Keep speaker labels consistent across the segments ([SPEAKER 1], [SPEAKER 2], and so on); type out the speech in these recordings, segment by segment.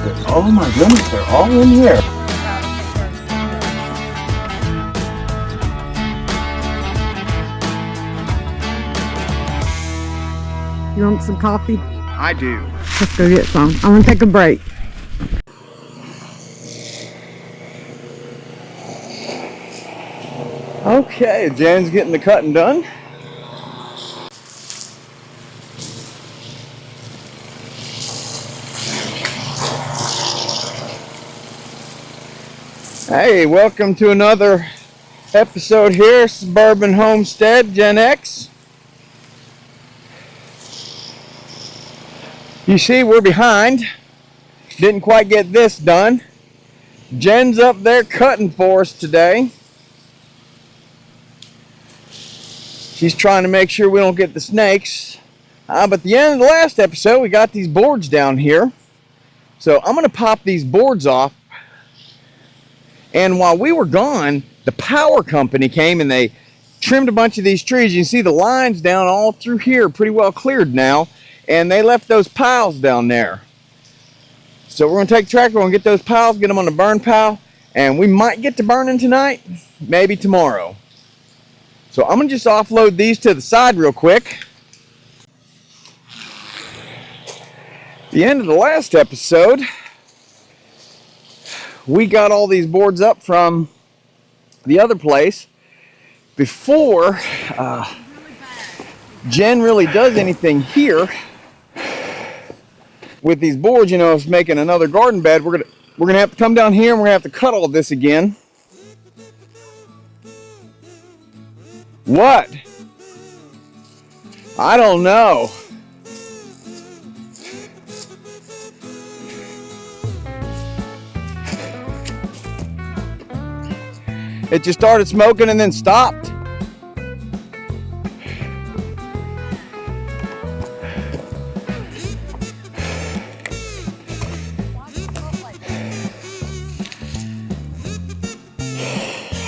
[SPEAKER 1] Oh my goodness, they're all in here.
[SPEAKER 2] You want some coffee?
[SPEAKER 1] I do.
[SPEAKER 2] Let's go get some. I'm gonna take a break.
[SPEAKER 1] Okay, Jen's getting the cutting done. Hey, welcome to another episode here, Suburban Homestead, Gen X. You see, we're behind. Didn't quite get this done. Jen's up there cutting for us today. She's trying to make sure we don't get the snakes. But at the end of the last episode, we got these boards down here. So I'm going to pop these boards off. And while we were gone, the power company came and they trimmed a bunch of these trees. You can see the lines down all through here, pretty well cleared now. And they left those piles down there. So we're going to take the tractor, we're going to get those piles, get them on the burn pile. And we might get to burning tonight, maybe tomorrow. So I'm going to just offload these to the side real quick. The end of the last episode, we got all these boards up from the other place before Jen really does anything here with these boards. You know, it's making another garden bed. We're gonna have to come down here and we're gonna have to cut all this again. What? I don't know. It just started smoking and then stopped.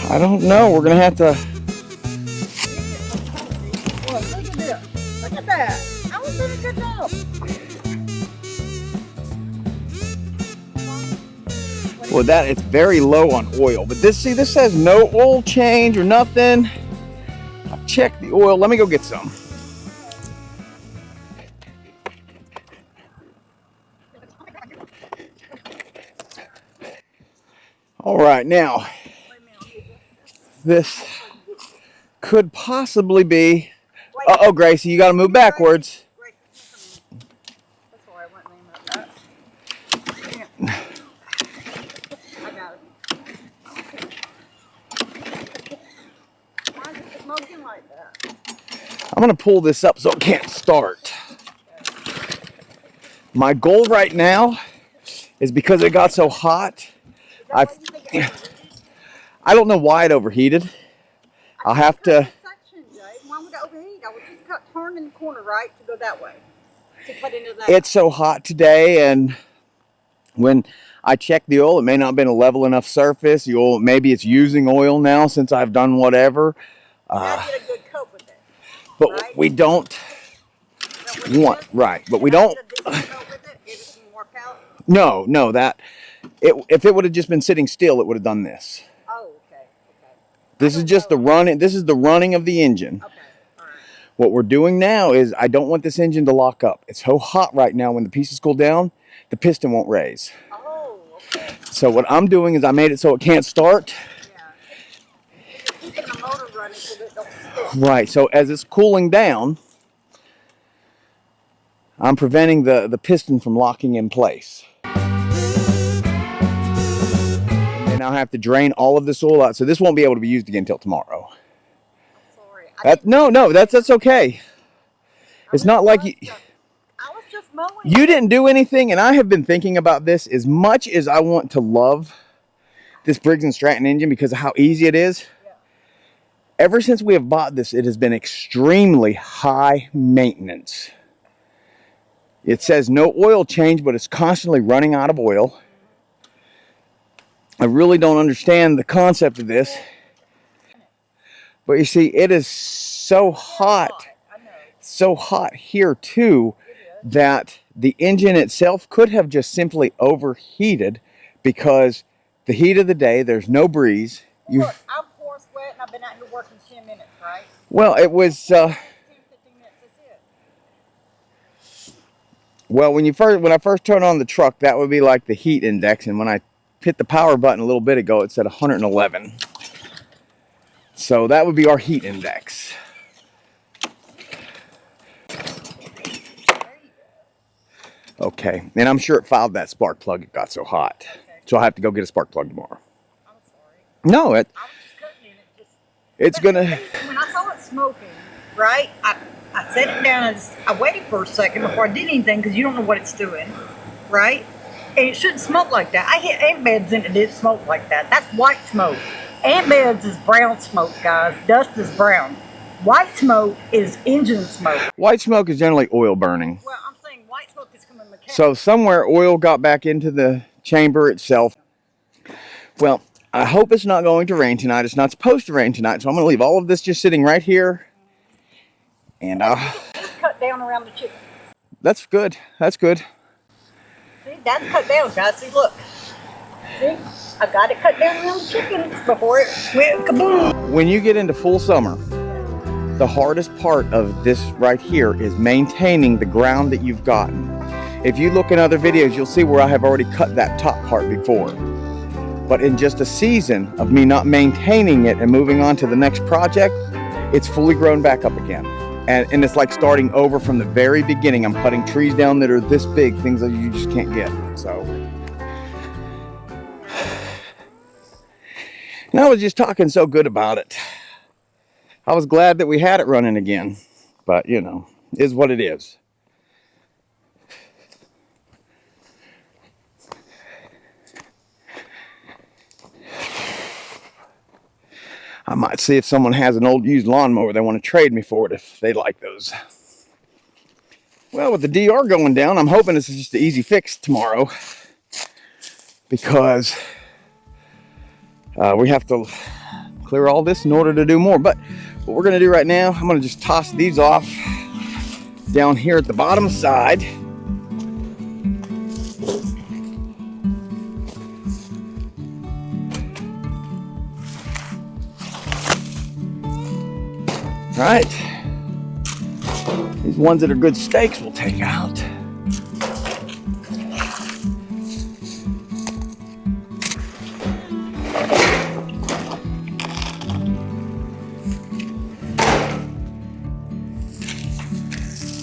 [SPEAKER 1] I don't know. We're gonna have to.
[SPEAKER 2] Look at this. Look at that. I was doing a good job.
[SPEAKER 1] Well, that it's very low on oil, but this says no oil change or nothing. I've checked the oil. Let me go get some. All right, now this could possibly be. Uh-oh, Gracie, you got to move backwards. I'm going to pull this up so it can't start. My goal right now is because it got so hot. I don't know why it overheated. I'll have to.
[SPEAKER 2] Why would it overheat? I would just turn in the corner right to go that way. To cut into that.
[SPEAKER 1] It's so hot today, and when I checked the oil, it may not have been a level enough surface. The oil, maybe it's using oil now since I've done whatever.
[SPEAKER 2] Now get a good coat with it.
[SPEAKER 1] But
[SPEAKER 2] right?
[SPEAKER 1] we don't want, right, but we don't. No, that, if it would have just been sitting still, it would have done this.
[SPEAKER 2] Oh, okay.
[SPEAKER 1] This is just the running, this is the running of the engine.
[SPEAKER 2] Okay, all right.
[SPEAKER 1] What we're doing now is I don't want this engine to lock up. It's so hot right now when the pieces cool down, the piston won't raise.
[SPEAKER 2] Oh, okay.
[SPEAKER 1] So what I'm doing is I made it so it can't start.
[SPEAKER 2] Keeping the motor running so that it don't stick.
[SPEAKER 1] Right, so as it's cooling down, I'm preventing the piston from locking in place. And I'll have to drain all of this oil out, so this won't be able to be used again until tomorrow.
[SPEAKER 2] Sorry.
[SPEAKER 1] No, that's okay. It's not like you...
[SPEAKER 2] I was just mowing.
[SPEAKER 1] You didn't do anything, and I have been thinking about this as much as I want to love this Briggs Stratton engine because of how easy it is. Ever since we have bought this, it has been extremely high maintenance. It says no oil change, but it's constantly running out of oil. I really don't understand the concept of this. But you see, it is so hot. So hot here too that the engine itself could have just simply overheated because the heat of the day, there's no breeze.
[SPEAKER 2] Look, I'm poor sweat and I've been out here working 10 minutes, right?
[SPEAKER 1] Well, it was
[SPEAKER 2] 10, 15 minutes, that's it.
[SPEAKER 1] well, when I first turned on the truck, that would be like the heat index, and when I hit the power button a little bit ago, it said 111. So that would be our heat index. Okay, and I'm sure it fouled that spark plug. It got so hot, so I'll have to go get a spark plug tomorrow.
[SPEAKER 2] I'm sorry.
[SPEAKER 1] No,
[SPEAKER 2] I was just cutting in it.
[SPEAKER 1] It's gonna.
[SPEAKER 2] When I saw it smoking, right, I set it down and I waited for a second before I did anything because you don't know what it's doing, right? And it shouldn't smoke like that. I hit ant beds and it didn't smoke like that. That's white smoke. Ant beds is brown smoke, guys. Dust is brown. White smoke is engine smoke.
[SPEAKER 1] White smoke is generally oil burning.
[SPEAKER 2] Well, I'm saying white smoke is coming mechanical.
[SPEAKER 1] So somewhere oil got back into the chamber itself. Well, I hope it's not going to rain tonight. It's not supposed to rain tonight, so I'm going to leave all of this just sitting right here. And
[SPEAKER 2] It's cut down around the chickens.
[SPEAKER 1] that's good. That's good.
[SPEAKER 2] See, that's cut down, guys. See, look. See, I got it cut down around the chickens before it went kaboom.
[SPEAKER 1] When you get into full summer, the hardest part of this right here is maintaining the ground that you've gotten. If you look in other videos, you'll see where I have already cut that top part before. But in just a season of me not maintaining it and moving on to the next project, it's fully grown back up again. And it's like starting over from the very beginning. I'm cutting trees down that are this big, things that you just can't get. So, and I was just talking so good about it. I was glad that we had it running again, but you know, is what it is. I might see if someone has an old used lawnmower they want to trade me for it if they like those. Well, with the DR going down, I'm hoping this is just an easy fix tomorrow because we have to clear all this in order to do more. But what we're going to do right now, I'm going to just toss these off down here at the bottom side. All right, these ones that are good steaks we'll take out.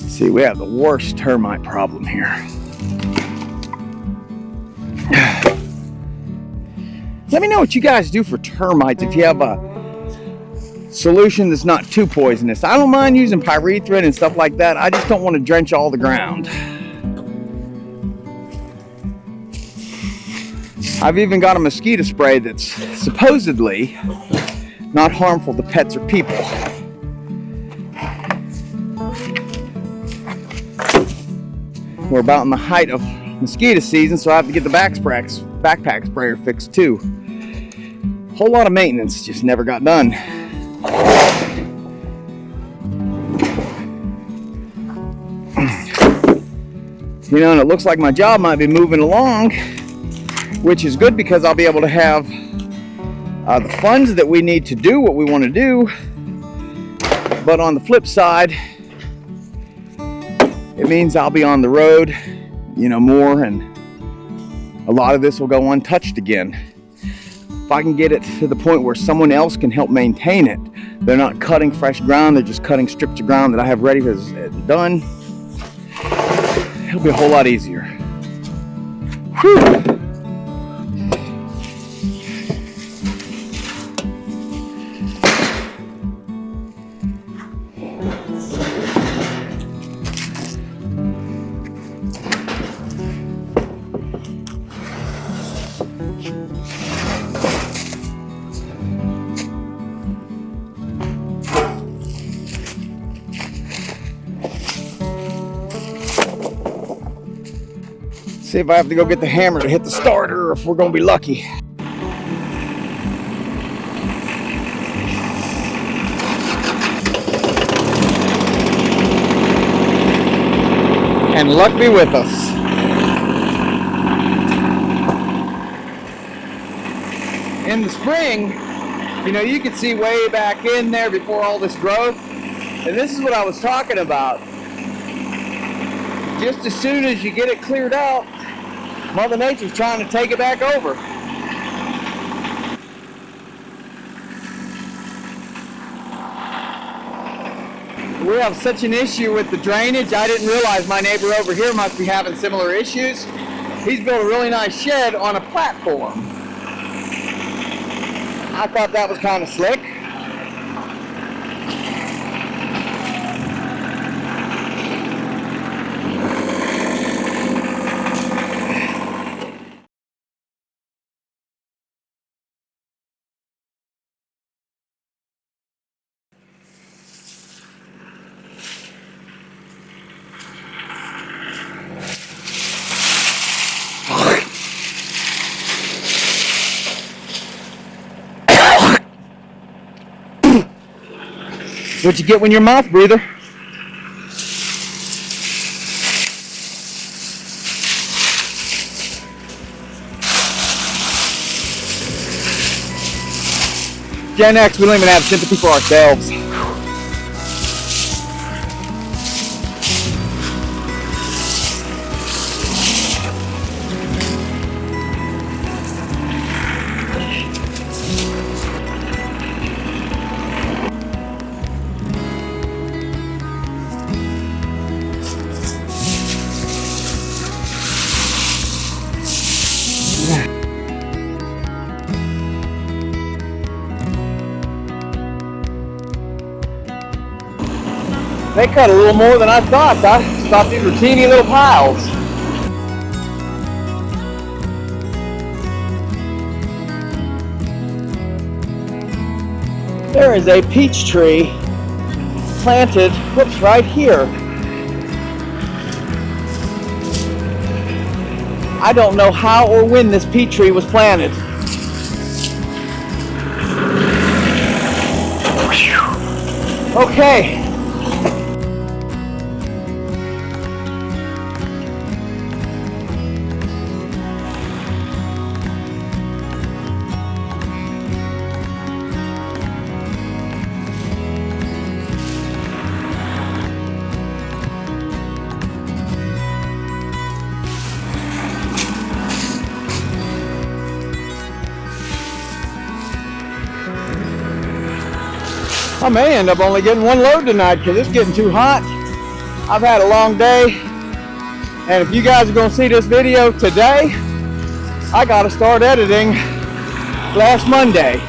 [SPEAKER 1] See, we have the worst termite problem here. Let me know what you guys do for termites if you have a solution that's not too poisonous. I don't mind using pyrethrin and stuff like that. I just don't want to drench all the ground. I've even got a mosquito spray that's supposedly not harmful to pets or people. We're about in the height of mosquito season, so I have to get the backpack sprayer fixed too. Whole lot of maintenance just never got done. You know, and it looks like my job might be moving along, which is good because I'll be able to have the funds that we need to do what we want to do. But on the flip side, it means I'll be on the road, you know, more, and a lot of this will go untouched again. If I can get it to the point where someone else can help maintain it, they're not cutting fresh ground, they're just cutting strips of ground that I have ready and done, it'll be a whole lot easier. Whew. See if I have to go get the hammer to hit the starter or if we're going to be lucky. and luck be with us. In the spring, you know, you can see way back in there before all this growth. And this is what I was talking about. Just as soon as you get it cleared out, Mother Nature's trying to take it back over. We have such an issue with the drainage. I didn't realize my neighbor over here must be having similar issues. He's built a really nice shed on a platform. I thought that was kind of slick. What you get when you're a mouth breather. Gen X, we don't even have sympathy for ourselves. They cut a little more than I thought. I thought these were teeny little piles. There is a peach tree planted, whoops, right here. I don't know how or when this peach tree was planted. Okay. I may end up only getting one load tonight because it's getting too hot. I've had a long day, and if you guys are going to see this video today, I got to start editing last Monday.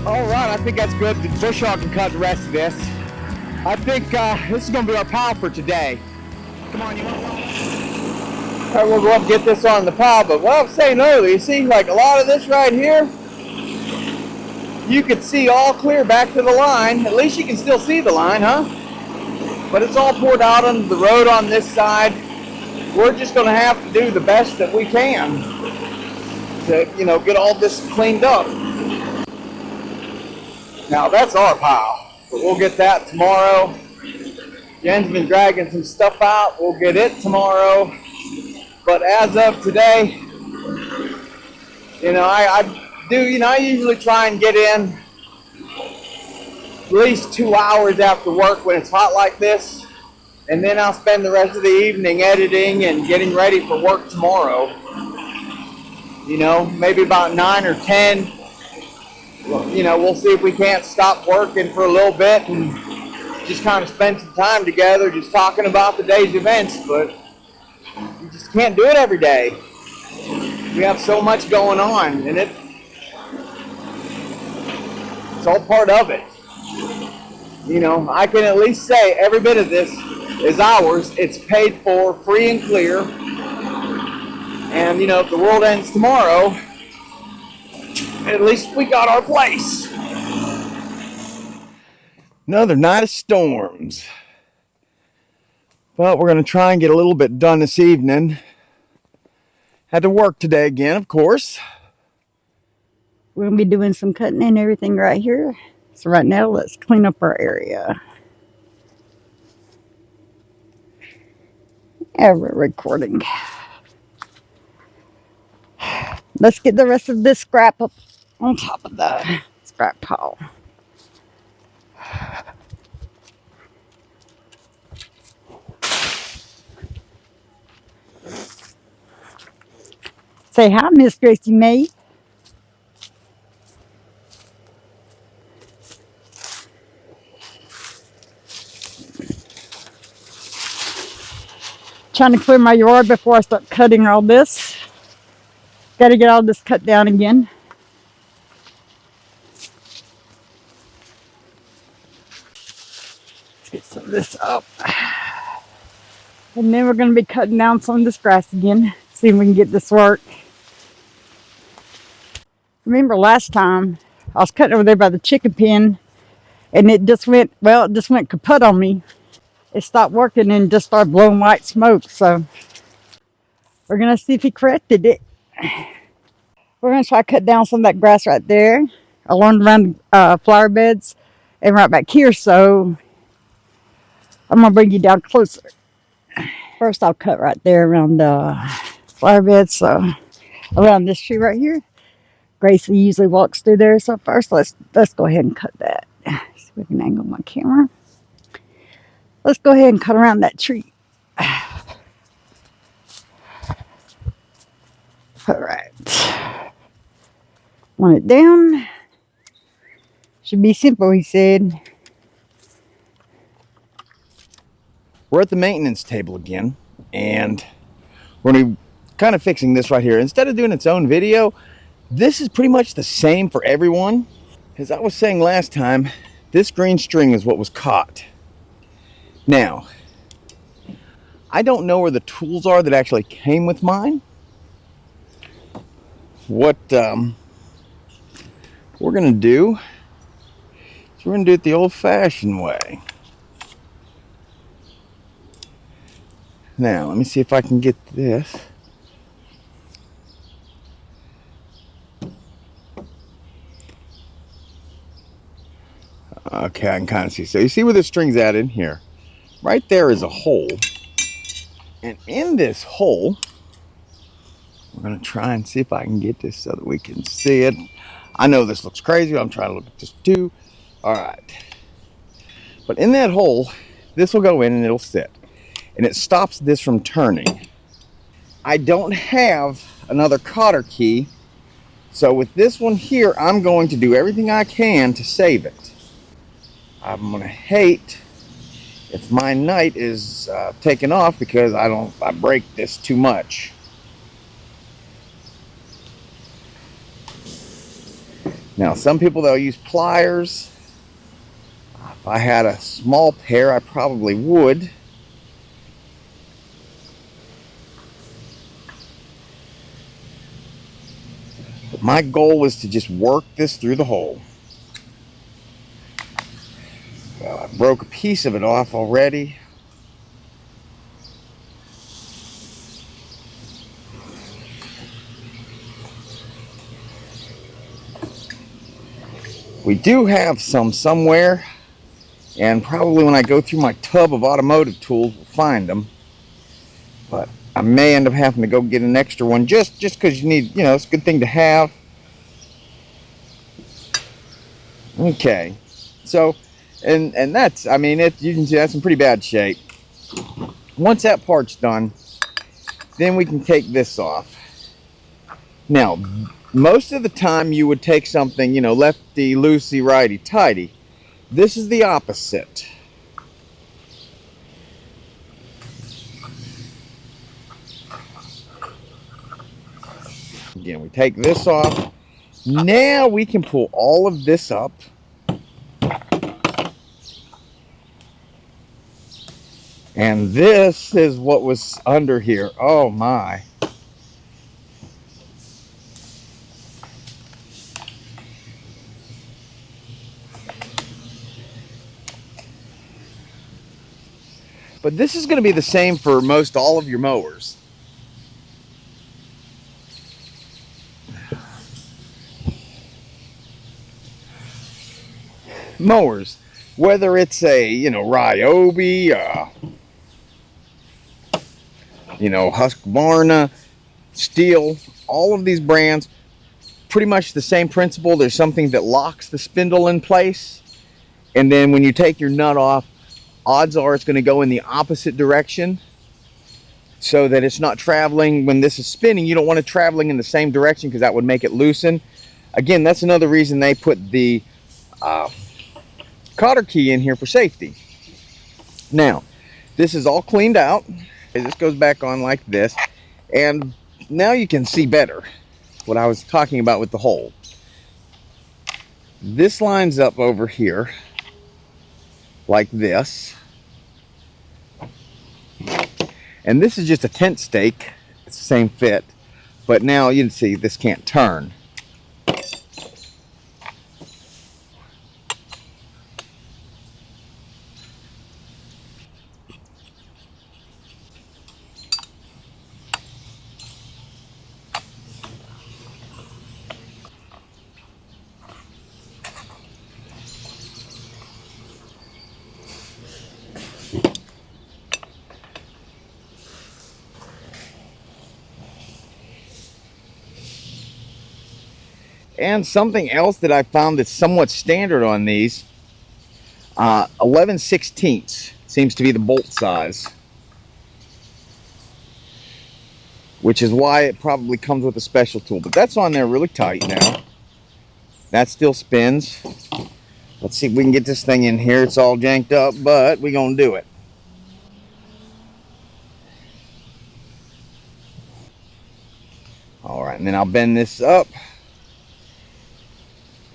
[SPEAKER 1] Alright, I think that's good. The bush hog can cut the rest of this. I think this is going to be our pile for today. Come on, you want to go? Alright, we'll go up and get this on the pile, but what I was saying earlier, you see, like a lot of this right here, you could see all clear back to the line. At least you can still see the line, huh? But it's all poured out onto the road on this side. We're just going to have to do the best that we can to, you know, get all this cleaned up. Now that's our pile, but we'll get that tomorrow. Jen's been dragging some stuff out. We'll get it tomorrow. But as of today, you know, I usually try and get in at least 2 hours after work when it's hot like this. And then I'll spend the rest of the evening editing and getting ready for work tomorrow. You know, maybe about 9 or 10. You know, we'll see if we can't stop working for a little bit and just kind of spend some time together just talking about the day's events, but you just can't do it every day. We have so much going on, and it's all part of it. You know, I can at least say every bit of this is ours. It's paid for, free and clear. And, you know, if the world ends tomorrow, at least we got our place. Another night of storms. But we're going to try and get a little bit done this evening. Had to work today again, of course.
[SPEAKER 2] We're going to be doing some cutting and everything right here. So right now, let's clean up our area. And we're recording. Let's get the rest of this scrap up on top of the scrap pile. Say hi, Miss Gracie May. Trying to clear my yard before I start cutting all this. Got to get all this cut down again. Let's get some of this up. And then we're going to be cutting down some of this grass again. See if we can get this work. Remember last time I was cutting over there by the chicken pen and it just went, well, it just went kaput on me. It stopped working and just started blowing white smoke. So we're going to see if he corrected it. We're going to try to cut down some of that grass right there along around flower beds and right back here. So I'm going to bring you down closer. First, I'll cut right there around the flower beds. So around this tree right here. Gracie usually walks through there. So first, let's go ahead and cut that. See if we can angle my camera. Let's go ahead and cut around that tree. All right. Want it down. Should be simple, he said.
[SPEAKER 1] We're at the maintenance table again, and we're going to be kind of fixing this right here. Instead of doing its own video, this is pretty much the same for everyone. As I was saying last time, this green string is what was caught. Now, I don't know where the tools are that actually came with mine. What we're going to do is we're going to do it the old-fashioned way. Now, let me see if I can get this. Okay, I can kind of see. So you see where the string's at in here. Right there is a hole. And in this hole, we're going to try and see if I can get this so that we can see it. I know this looks crazy. I'm trying to look at this too. All right. But in that hole, this will go in and it'll sit. And it stops this from turning. I don't have another cotter key. So with this one here, I'm going to do everything I can to save it. I'm going to hate if my night is taken off because I break this too much. Now, some people, they'll use pliers. If I had a small pair, I probably would. But my goal was to just work this through the hole. Well, I broke a piece of it off already. We do have some somewhere, and probably when I go through my tub of automotive tools, we'll find them. But I may end up having to go get an extra one just because you need, you know, it's a good thing to have. Okay, so, and that's, I mean, you can see that's in pretty bad shape. Once that part's done, then we can take this off. Now, most of the time you would take something, you know, lefty, loosey, righty, tighty. This is the opposite. Again, we take this off. Now we can pull all of this up. And this is what was under here. Oh my. But this is going to be the same for most all of your mowers. Mowers, whether it's a, Ryobi, Husqvarna, Steel, all of these brands, pretty much the same principle. There's something that locks the spindle in place, and then when you take your nut off, odds are it's going to go in the opposite direction so that it's not traveling. When this is spinning, you don't want it traveling in the same direction because that would make it loosen. Again, that's another reason they put the cotter key in here for safety. Now, this is all cleaned out. This goes back on like this, and now you can see better what I was talking about with the hole. This lines up over here like this, and this is just a tent stake. It's the same fit, but now you can see this can't turn. And something else that I found that's somewhat standard on these, 11/16 seems to be the bolt size, which is why it probably comes with a special tool. But that's on there really tight now. That still spins. Let's see if we can get this thing in here. It's all janked up, but we're gonna do it. All right, and then I'll bend this up.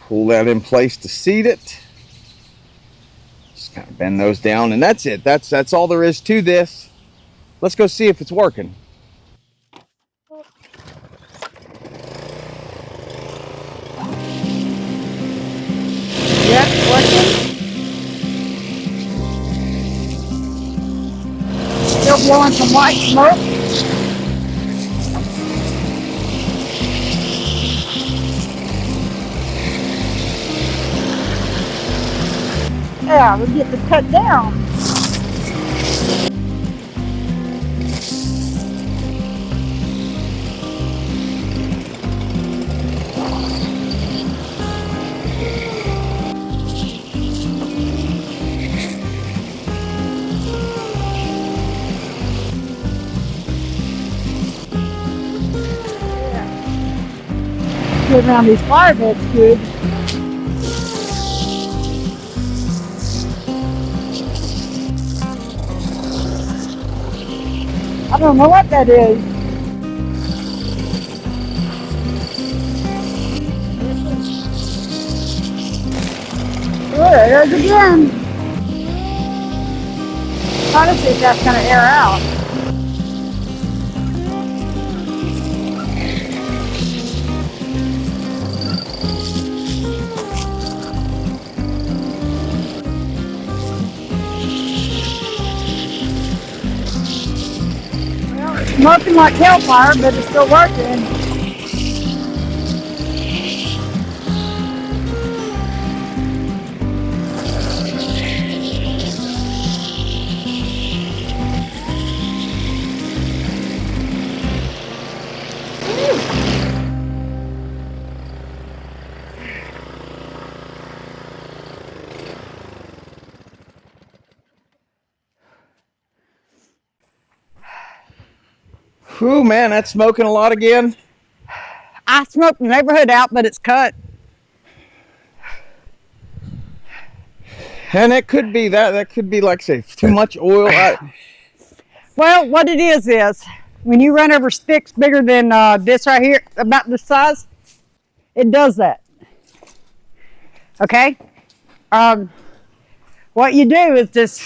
[SPEAKER 1] Pull that in place to seat it. Just kind of bend those down, and that's it. That's all there is to this. Let's go see if it's working.
[SPEAKER 2] Yeah, working. Still blowing some white smoke. Yeah, we get this cut down. Get around these fire beds good. I don't know what that is. Oh, there it is again. Try to see if that's going to air out. Well, it's smoking like hellfire, but it's still working.
[SPEAKER 1] Whew, man, that's smoking a lot again.
[SPEAKER 2] I smoked the neighborhood out, but it's cut.
[SPEAKER 1] And it could be that could be, like, say, too much oil.
[SPEAKER 2] Well, what it is when you run over sticks bigger than this right here, about this size, it does that. Okay? What you do is just,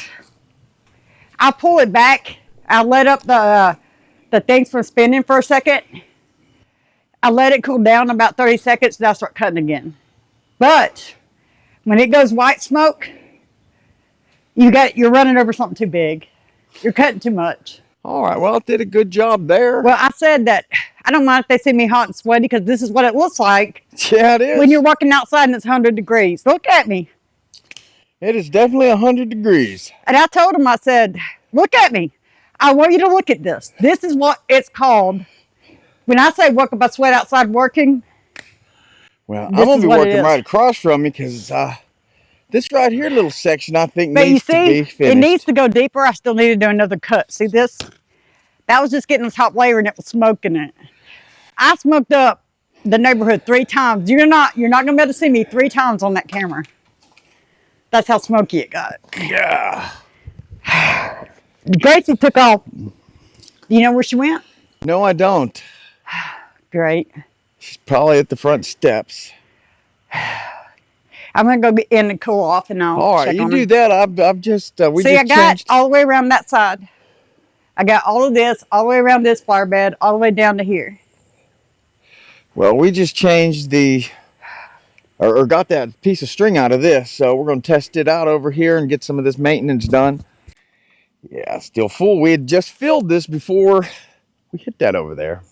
[SPEAKER 3] I'll pull it back. I'll let up the things from spinning for a second. I let it cool down about 30 seconds, then I'll start cutting again. But when it goes white smoke, you're running over something too big. You're cutting too much.
[SPEAKER 1] All right, well, it did a good job there.
[SPEAKER 3] Well, I said that I don't mind if they see me hot and sweaty because this is what it looks like.
[SPEAKER 1] Yeah, it is.
[SPEAKER 3] When you're walking outside and it's 100 degrees. Look at me.
[SPEAKER 1] It is definitely 100 degrees.
[SPEAKER 3] And I told him, I said, look at me. I want you to look at this. This is what it's called. When I say work up a sweat outside working.
[SPEAKER 1] Well, I'm going to be working right across from you because this right here little section I think needs to be finished.
[SPEAKER 3] It needs to go deeper. I still need to do another cut. See this? That was just getting the top layer and it was smoking it. I smoked up the neighborhood 3 times. You're not going to be able to see me 3 times on that camera. That's how smoky it got.
[SPEAKER 1] Yeah.
[SPEAKER 3] Gracie took off. You know where she went?
[SPEAKER 1] No, I don't.
[SPEAKER 3] Great.
[SPEAKER 1] She's probably at the front steps.
[SPEAKER 3] I'm going to go get in and cool off and I'll
[SPEAKER 1] all right, you do that. I've just, we
[SPEAKER 3] See,
[SPEAKER 1] just
[SPEAKER 3] I got
[SPEAKER 1] changed.
[SPEAKER 3] all the way around that side. I got all of this, all the way around this flower bed, all the way down to here.
[SPEAKER 1] Well, we just changed or got that piece of string out of this. So we're going to test it out over here and get some of this maintenance done. Yeah, still full. We had just filled this before we hit that over there.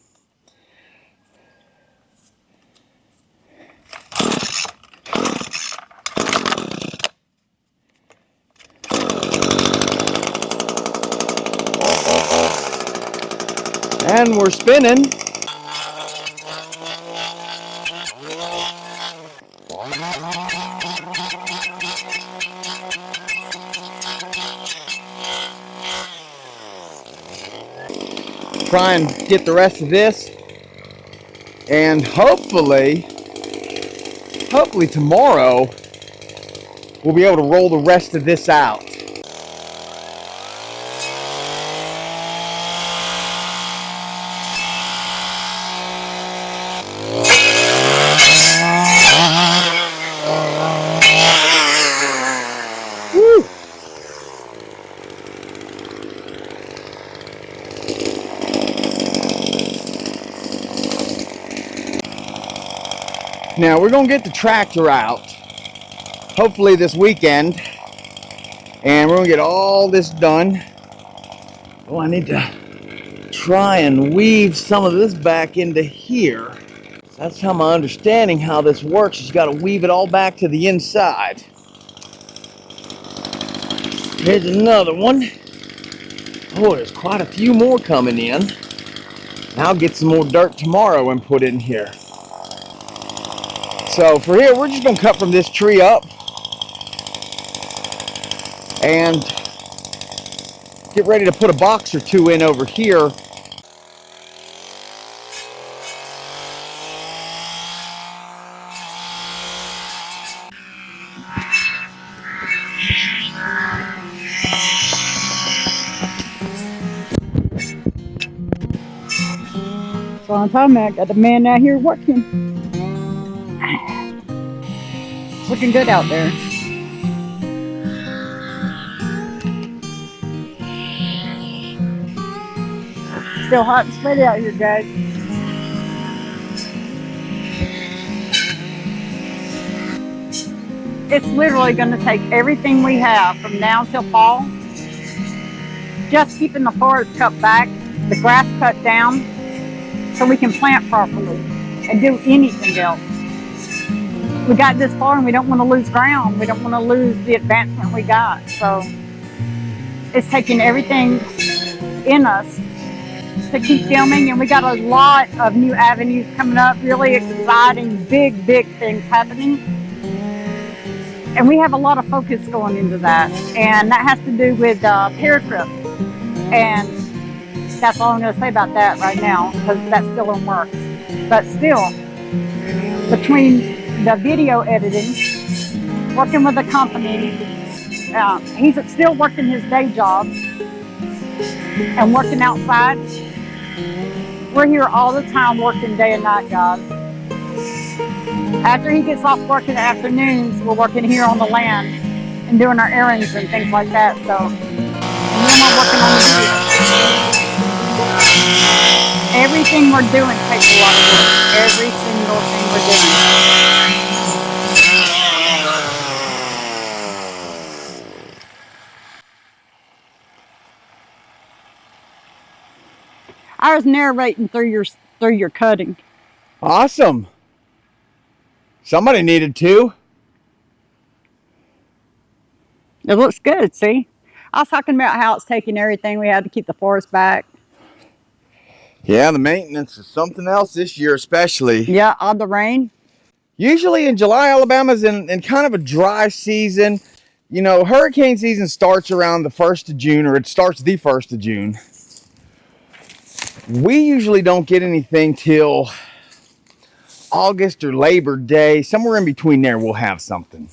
[SPEAKER 1] And we're spinning. Try and get the rest of this, and hopefully tomorrow we'll be able to roll the rest of this out. Woo. Now we're gonna get the tractor out hopefully this weekend, and we're gonna get all this done. Oh, I need to try and weave some of this back into here. That's how my understanding how this works is you got to weave it all back to the inside. Here's another one. Oh, there's quite a few more coming in. I'll get some more dirt tomorrow and put in here. So for here, we're just gonna cut from this tree up and get ready to put a box or 2 in over here.
[SPEAKER 3] So I'm talking about, got the man out here working. It's looking good out there. Still hot and sweaty out here, guys. It's literally going to take everything we have from now till fall. Just keeping the forest cut back, the grass cut down, so we can plant properly and do anything else. We got this far and we don't want to lose ground. We don't want to lose the advancement we got. So it's taking everything in us to keep filming, and we got a lot of new avenues coming up, really exciting, big things happening. And we have a lot of focus going into that. And that has to do with Paragraph. And that's all I'm going to say about that right now, because that's still in works. But still, between the video editing, working with the company, he's still working his day job and working outside. We're here all the time working day and night, guys. After he gets off work in the afternoons, we're working here on the land and doing our errands and things like that. So then we're working on the field. Everything we're doing takes a lot of work. Every single thing we're doing. I was narrating through your cutting.
[SPEAKER 1] Awesome. Somebody needed to.
[SPEAKER 3] It looks good, see? I was talking about how it's taking everything we had to keep the forest back.
[SPEAKER 1] Yeah, the maintenance is something else this year especially.
[SPEAKER 3] Yeah, all the rain.
[SPEAKER 1] Usually in July, Alabama's in kind of a dry season. You know, hurricane season starts around the 1st of June, or it starts the 1st of June. We usually don't get anything till August or Labor Day. Somewhere in between there, we'll have something.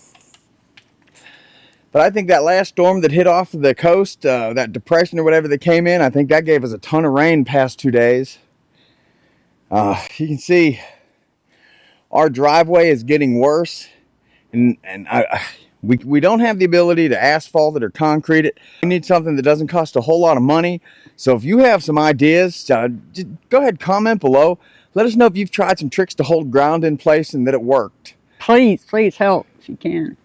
[SPEAKER 1] But I think that last storm that hit off the coast, that depression or whatever that came in, I think that gave us a ton of rain past 2 days. You can see our driveway is getting worse, and we don't have the ability to asphalt it or concrete it. We need something that doesn't cost a whole lot of money. So if you have some ideas, just go ahead, comment below. Let us know if you've tried some tricks to hold ground in place and that it worked.
[SPEAKER 3] Please help if you can.